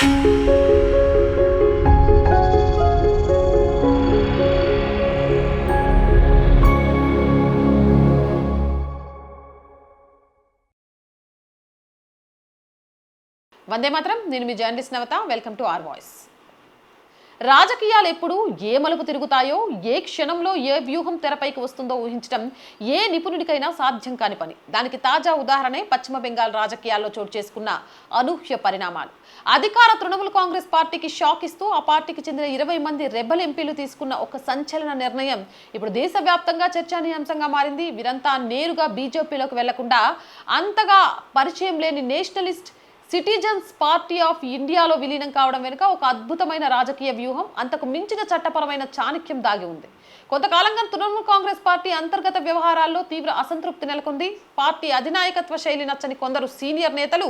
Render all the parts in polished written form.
వందే మాత్రం. నేను మీ journalist Navata. Welcome to R voice. రాజకీయాలు ఎప్పుడు ఏ మలుపు తిరుగుతాయో, ఏ క్షణంలో ఏ వ్యూహం తెరపైకి వస్తుందో ఊహించడం ఏ నిపుణుడికైనా సాధ్యం కాని పని. దానికి తాజా ఉదాహరణే పశ్చిమ బెంగాల్ రాజకీయాల్లో చోటు చేసుకున్న అనూహ్య పరిణామాలు. అధికార తృణమూల్ కాంగ్రెస్ పార్టీకి షాక్ ఇస్తూ ఆ పార్టీకి చెందిన 20 మంది రెబల్ ఎంపీలు తీసుకున్న ఒక సంచలన నిర్ణయం ఇప్పుడు దేశవ్యాప్తంగా చర్చానీయాంశంగా మారింది. వీరంతా నేరుగా బీజేపీలోకి వెళ్లకుండా అంతగా పరిచయం లేని నేషనలిస్ట్ సిటిజన్స్ పార్టీ ఆఫ్ ఇండియాలో విలీనం కావడం వెనుక ఒక అద్భుతమైన రాజకీయ వ్యూహం, అంతకు మించిన చట్టపరమైన చాణక్యం దాగి ఉంది. కొంతకాలంగా తృణమూల్ కాంగ్రెస్ పార్టీ అంతర్గత వ్యవహారాల్లో తీవ్ర అసంతృప్తి నెలకొంది. పార్టీ అధినాయకత్వ శైలి నచ్చని కొందరు సీనియర్ నేతలు,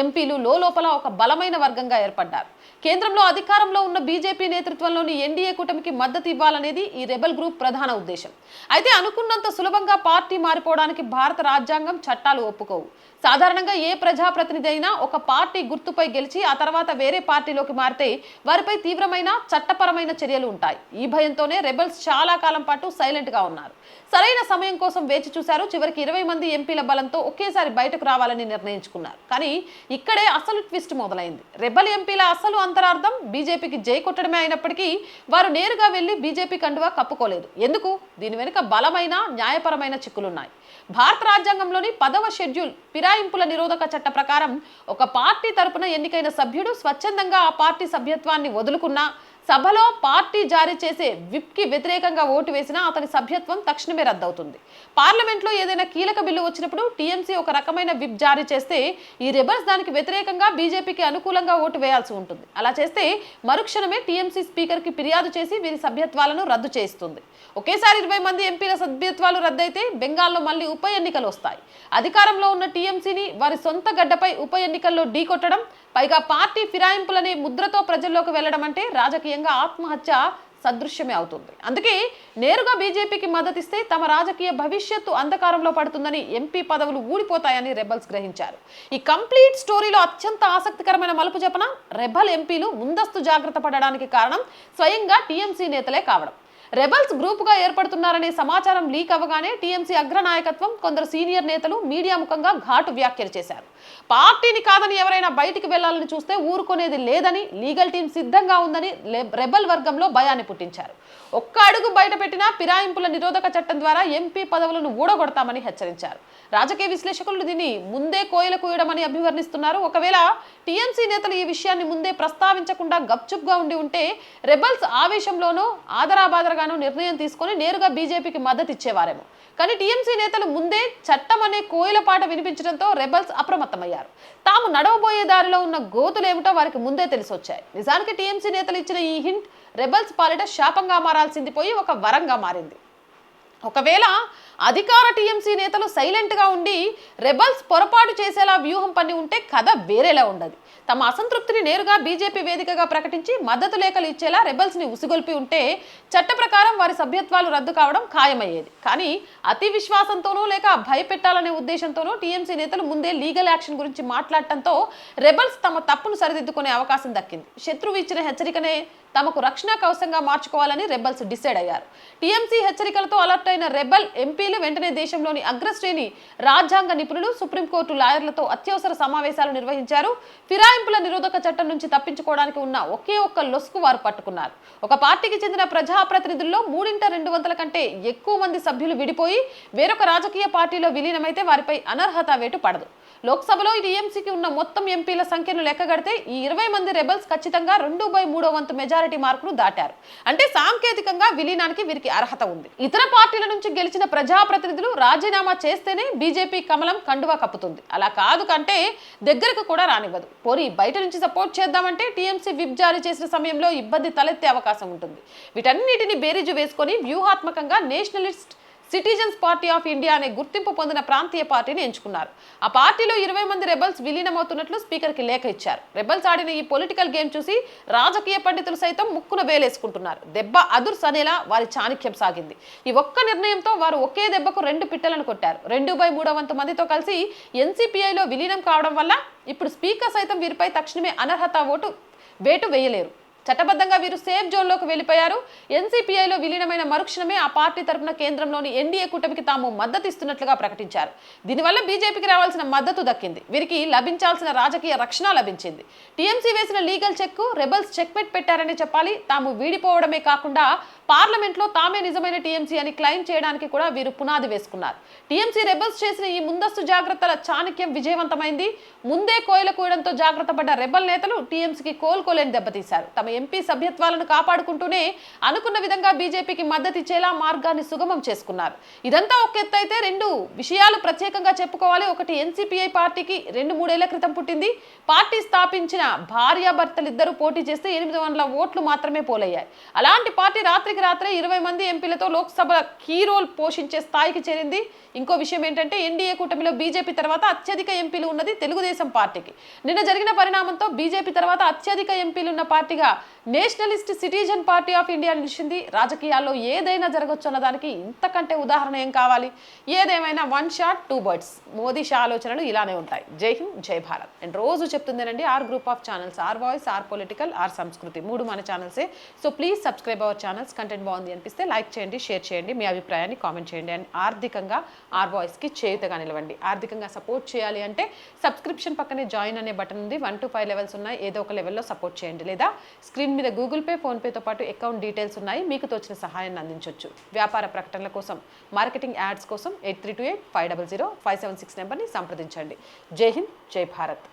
ఎంపీలు లోపల ఒక బలమైన వర్గంగా ఏర్పడ్డారు. కేంద్రంలో అధికారంలో ఉన్న బీజేపీ నేతృత్వంలోని ఎన్డీఏ కూటమికి మద్దతు ఇవ్వాలనేది ఈ రెబల్ గ్రూప్ ప్రధాన ఉద్దేశం. అయితే అనుకున్నంత సులభంగా పార్టీ మారిపోవడానికి భారత రాజ్యాంగం, చట్టాలు ఒప్పుకోవు. సాధారణంగా ఏ ప్రజాప్రతినిధి అయినా ఒక పార్టీ గుర్తుపై గెలిచి ఆ తర్వాత వేరే పార్టీలోకి మారితే వారిపై తీవ్రమైన చట్టపరమైన చర్యలు ఉంటాయి. ఈ భయంతోనే రెబల్స్ చాలా కాలం పాటు సైలెంట్ గా ఉన్నారు. సరైన సమయం కోసం వేచి చూశారు. చివరికి 20 మంది ఎంపీల బలంతో ఒకేసారి బయటకు రావాలని నిర్ణయించుకున్నారు. కానీ ఇక్కడే అసలు ట్విస్ట్ మొదలైంది. రెబల్ ఎంపీల అసలు అంతరార్థం బీజేపీకి జై కొట్టడమే అయినప్పటికీ వారు నేరుగా వెళ్లి బీజేపీ కండువా కప్పుకోలేదు. ఎందుకు? దీని వెనుక బలమైన న్యాయపరమైన చిక్కులున్నాయి. భారత రాజ్యాంగంలోని 10వ షెడ్యూల్ ఫిరాయింపుల నిరోధక చట్ట ప్రకారం ఒక పార్టీ తరపున ఎన్నికైన సభ్యుడు స్వచ్ఛందంగా ఆ పార్టీ సభ్యత్వాన్ని వదులుకున్నా, సభలో పార్టీ జారీ చేసే విప్ కి వ్యతిరేకంగా ఓటు వేసినా అతని సభ్యత్వం తక్షణమే రద్దవుతుంది. పార్లమెంట్లో ఏదైనా కీలక బిల్లు వచ్చినప్పుడు టీఎంసీ ఒక రకమైన విప్ జారీ చేస్తే ఈ రెబల్స్ దానికి వ్యతిరేకంగా బీజేపీకి అనుకూలంగా ఓటు వేయాల్సి ఉంటుంది. అలా చేస్తే మరుక్షణమే టీఎంసీ స్పీకర్ కి ఫిర్యాదు చేసి వీరి సభ్యత్వాలను రద్దు చేయిస్తుంది. ఒకేసారి 20 మంది ఎంపీల సభ్యత్వాలు రద్దయితే బెంగాల్లో మళ్ళీ ఉప ఎన్నికలు వస్తాయి. అధికారంలో ఉన్న టీఎంసీని వారి సొంత గడ్డపై ఉప ఎన్నికల్లో ఢీకొట్టడం, పైగా పార్టీ ఫిరాయింపులనే ముద్రతో ప్రజల్లోకి వెళ్లడం అంటే రాజకీయంగా ఆత్మహత్య సదృశ్యమే అవుతుంది. అందుకే నేరుగా బీజేపీకి మద్దతిస్తే తమ రాజకీయ భవిష్యత్తు అంధకారంలో పడుతుందని, ఎంపీ పదవులు ఊడిపోతాయని రెబల్స్ గ్రహించారు. ఈ కంప్లీట్ స్టోరీలో అత్యంత ఆసక్తికరమైన మలుపు చెప్పన, రెబల్ ఎంపీలు ముందస్తు జాగ్రత్త పడడానికి కారణం స్వయంగా టీఎంసీ నేతలే కావడం. రెబల్స్ గ్రూపుగా ఏర్పడుతున్నారనే సమాచారం లీక్ అవ్వగానే టీఎంసీ అగ్రనాయకత్వం, కొందరు సీనియర్ నేతలు మీడియా ముఖంగా ఘాటు వ్యాఖ్యలు చేశారు. పార్టీని కాదని ఎవరైనా బయటికి వెళ్లాలని చూస్తే ఊరుకునేది లేదని, లీగల్ టీం సిద్ధంగా ఉందని రెబల్ వర్గంలో భయాన్ని పుట్టించారు. ఒక్క అడుగు బయట పెట్టినా ఫిరాయింపుల నిరోధక చట్టం ద్వారా ఎంపీ పదవులను ఊడగొడతామని హెచ్చరించారు. రాజకీయ విశ్లేషకులు దీన్ని ముందే కోయలు కూయడమని అభివర్ణిస్తున్నారు. ఒకవేళ టీఎంసీ నేతలు ఈ విషయాన్ని ముందే ప్రస్తావించకుండా గప్చుప్గా ఉండి ఉంటే రెబల్స్ ఆవేశంలోనో ఆదరాబాదరగానో నిర్ణయం తీసుకొని నేరుగా బీజేపీకి మద్దతు ఇచ్చేవారేమో. కానీ టీఎంసీ నేతలు ముందే చట్టం అనే కోయిల పాట వినిపించడంతో రెబల్స్ అప్రమత్తమయ్యారు. తాము నడవబోయే దారిలో ఉన్న గోతులేమిటో వారికి ముందే తెలిసొచ్చాయి. నిజానికి టీఎంసీ నేతలు ఇచ్చిన ఈ హింట్ రెబల్స్ పాలిట శాపంగా మారాల్సింది పోయి ఒక వరంగా మారింది. ఒకవేళ అధికార టీఎంసీ నేతలు సైలెంట్గా ఉండి రెబల్స్ పొరపాటు చేసేలా వ్యూహం పన్ని ఉంటే కథ వేరేలా ఉండదు. తమ అసంతృప్తిని నేరుగా బీజేపీ వేదికగా ప్రకటించి మద్దతు లేఖలు ఇచ్చేలా రెబల్స్ని ఉసిగొల్పి ఉంటే చట్ట ప్రకారం వారి సభ్యత్వాలు రద్దు కావడం ఖాయమయ్యేది. కానీ అతి విశ్వాసంతోనో లేక భయపెట్టాలనే ఉద్దేశంతోనో టీఎంసీ నేతలు ముందే లీగల్ యాక్షన్ గురించి మాట్లాడటంతో రెబల్స్ తమ తప్పును సరిదిద్దుకునే అవకాశం దక్కింది. శత్రువు ఇచ్చిన హెచ్చరికనే తమకు రక్షణ కవచంగా మార్చుకోవాలని రెబల్స్ డిసైడ్ అయ్యారు. టీఎంసీ హెచ్చరికలతో అలర్ట్ అయిన రెబల్ ఎంపీలు వెంటనే దేశంలోని అగ్రశ్రేణి రాజ్యాంగ నిపుణులు, సుప్రీంకోర్టు లాయర్లతో అత్యవసర సమావేశాలు నిర్వహించారు. ఫిరాయింపుల నిరోధక చట్టం నుంచి తప్పించుకోవడానికి ఉన్న ఒకే ఒక్క లొసుకు వారు పట్టుకున్నారు. ఒక పార్టీకి చెందిన ప్రజాప్రతినిధుల్లో 3/2 కంటే ఎక్కువ మంది సభ్యులు విడిపోయి వేరొక రాజకీయ పార్టీలో విలీనమైతే వారిపై అనర్హత వేటు పడదు. లోక్సభలో టీఎంసీకి ఉన్న మొత్తం ఎంపీల సంఖ్యను లెక్కగడితే ఈ 20 మంది రెబల్స్ ఖచ్చితంగా 2/3 వంతు మెజారిటీ మార్కును దాటారు. అంటే సాంకేతికంగా విలీనానికి వీరికి అర్హత ఉంది. ఇతర పార్టీల నుంచి గెలిచిన ప్రజాప్రతినిధులు రాజీనామా చేస్తేనే బీజేపీ కమలం కండువా కప్పుతుంది. అలా కాదు కంటే దగ్గరకు కూడా రానివ్వదు. పోనీ బయట నుంచి సపోర్ట్ చేద్దామంటే టీఎంసీ విప్ జారీ చేసిన సమయంలో ఇబ్బంది తలెత్తే అవకాశం ఉంటుంది. వీటన్నిటిని బేరీజు వేసుకొని వ్యూహాత్మకంగా Nationalist citizens party of India అనే గుర్తింపు పొందిన ప్రాంతీయ పార్టీని ఎంచుకున్నారు. ఆ పార్టీలో 20 మంది రెబల్స్ విలీనమవుతున్నట్లు స్పీకర్కి లేఖ ఇచ్చారు. రెబల్స్ ఆడిన ఈ పొలిటికల్ గేమ్ చూసి రాజకీయ పండితులు సైతం ముక్కున వేలేసుకుంటున్నారు. దెబ్బ అదుర్స్ అనేలా వారి చాణక్యం సాగింది. ఈ ఒక్క నిర్ణయంతో వారు ఒకే దెబ్బకు 2 పిట్టలను కొట్టారు. 2/3 వంతు మందితో కలిసి ఎన్సీపీఐలో విలీనం కావడం వల్ల ఇప్పుడు స్పీకర్ సైతం వీరిపై తక్షణమే అనర్హత ఓటు వేటు వేయలేరు. చట్టబద్ధంగా వీరు సేఫ్ జోన్లోకి వెళ్లిపోయారు. ఎన్సీపీఐలో విలీనమైన మరుక్షణమే ఆ పార్టీ తరపున కేంద్రంలోని ఎన్డీఏ కూటమికి తాము మద్దతు ఇస్తున్నట్లుగా ప్రకటించారు. దీనివల్ల బీజేపీకి రావాల్సిన మద్దతు దక్కింది. వీరికి లభించాల్సిన రాజకీయ రక్షణ లభించింది. టీఎంసీ వేసిన లీగల్ చెక్ రెబల్స్ చెక్మెట్ పెట్టారని చెప్పాలి. తాము వీడిపోవడమే కాకుండా పార్లమెంట్లో తామే నిజమైన టీఎంసీ అని క్లెయిమ్ చేయడానికి కూడా వీరు పునాది వేసుకున్నారు. టీఎంసీ రెబల్స్ చేసిన ఈ ముందస్తు జాగ్రత్తల చాణక్యం విజయవంతమైంది. ముందే కోయల కూయడంతో జాగ్రత్త పడ్డ రెబల్ నేతలు టీఎంసీకి కోలుకోలేని దెబ్బతీశారు. తమ ఎంపీ సభ్యత్వాలను కాపాడుకుంటూనే అనుకున్న విధంగా బీజేపీకి మద్దతు ఇచ్చేలా మార్గాన్ని సుగమం చేసుకున్నారు. ఇదంతా ఒక ఎత్తు అయితే, రెండు విషయాలు ప్రత్యేకంగా చెప్పుకోవాలి. ఒకటి, ఎన్సీపీఐ పార్టీకి 2-3 ఏళ్ల క్రితం పుట్టింది. పార్టీ స్థాపించిన భార్యాభర్తలిద్దరూ పోటీ చేస్తే 800 ఓట్లు మాత్రమే పోలయ్యాయి. అలాంటి పార్టీ రాత్రికి రాత్రే 20 మంది ఎంపీలతో లోక్సభ కీ రోల్ పోషించే స్థాయికి చేరింది. ఇంకో విషయం ఏంటంటే, ఎన్డీఏ కూటమిలో బీజేపీ తర్వాత అత్యధిక ఎంపీలు ఉన్నది తెలుగుదేశం పార్టీకి. నిన్న జరిగిన పరిణామంతో బీజేపీ తర్వాత అత్యధిక ఎంపీలు ఉన్న పార్టీగా Nationalist citizen party of India నిలిచింది. రాజకీయాల్లో ఏదైనా జరగచ్చు అన్నదానికి ఇంతకంటే ఉదాహరణ ఏం కావాలి? ఏదేమైనా 1 షాట్ 2 బర్డ్స్. మోదీ షా ఆలోచనలు ఇలానే ఉంటాయి. జై హింద్, జై భారత్. అండ్ రోజు చెప్తుందేనండి, R group of channels, R voice, R political, R Sanskriti, 3 మన ఛానల్సే. So please subscribe our channels. Content బాగుంది అనిపిస్తే లైక్ చేయండి, షేర్ చేయండి, మీ అభిప్రాయాన్ని కామెంట్ చేయండి. అండ్ ఆర్థికంగా ఆర్ వాయిస్కి చేయుతగా నిలవండి. ఆర్థికంగా సపోర్ట్ చేయాలి అంటే సబ్స్క్రిప్షన్ పక్కనే జాయిన్ అనే బటన్ ఉంది. 1 to 5 లెవెల్స్ ఉన్నాయి. ఏదో ఒక లెవెల్లో సపోర్ట్ చేయండి. లేదా స్క్రీన్ మీద గూగుల్ పే, ఫోన్పేతో పాటు అకౌంట్ డీటెయిల్స్ ఉన్నాయి. మీకు తోచిన సహాయాన్ని అందించవచ్చు. వ్యాపార ప్రకటనల కోసం, మార్కెటింగ్ యాడ్స్ కోసం 8328 500 576 నెంబర్ని సంప్రదించండి. జై హింద్, జై భారత్.